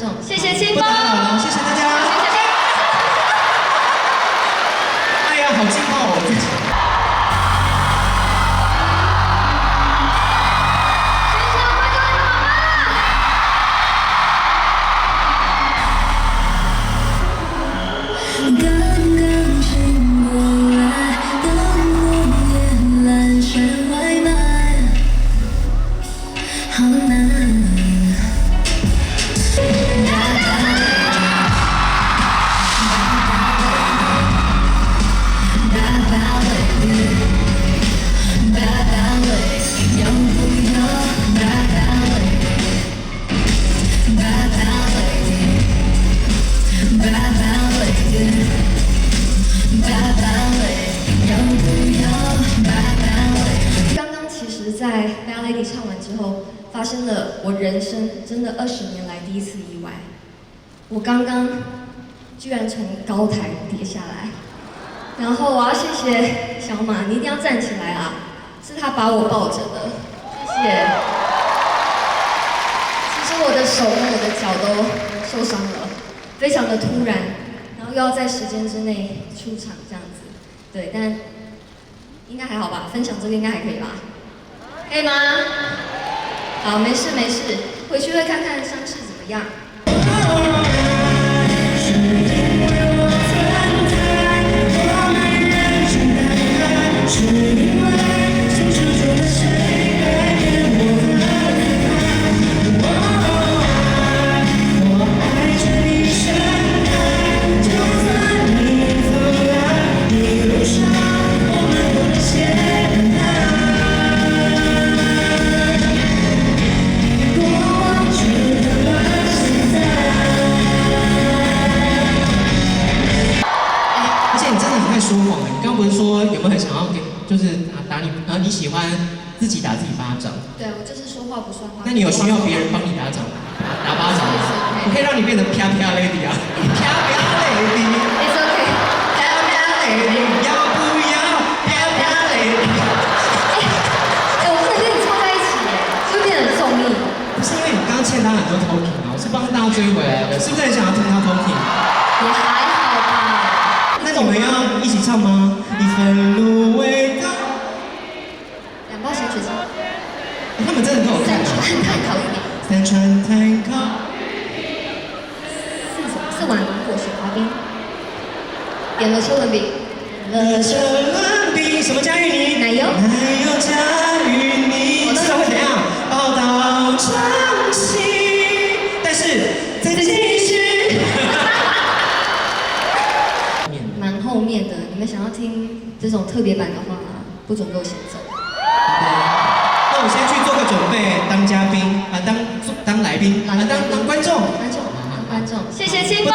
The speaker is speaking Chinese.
众，谢谢清风，不打扰了，谢谢大家。哎呀，好劲爆哦！在 Bad Lady 唱完之后，发生了我人生真的20年来第一次意外。我刚刚居然从高台跌下来，然后我要谢谢小马，你一定要站起来啊！是他把我抱着的，谢谢。其实我的手跟我的脚都受伤了，非常的突然，然后又要在时间之内出场这样子，对，但应该还好吧？分享这个应该还可以吧？可以吗？好，没事没事，回去会看看伤势怎么样。说谎了，你刚不是说有没有很想要给，就是打你，你喜欢自己打自己巴掌？对，我就是说话不算话。那你有需要别人帮你打巴掌吗？我可以让你变成啪啪 lady 啊，啪啪 lady。It's okay。啪啪 lady， 要不要啪啪 lady？ 我不能跟你凑在一起耶，就变得很综艺。不是因为你刚刚欠他很多 talking 啊，我是帮大家追回来的，是不是很想要听他 talking？ 也还好吧。那你们要一起唱吗？一份芦苇糕。2包咸水鸡。他们真的都有看。3川炭烤玉米。3川炭烤。4碗果雪滑冰。点了车轮饼。车轮饼，什么加芋泥？奶油加芋泥。至少会怎样？报道唱起，但是再继续。蛮后面的，你们想要听这种特别版的话，不准给我先走。好的，那我先去做个准备，当嘉宾啊，当来宾啊，当观众。当观众，谢谢清风。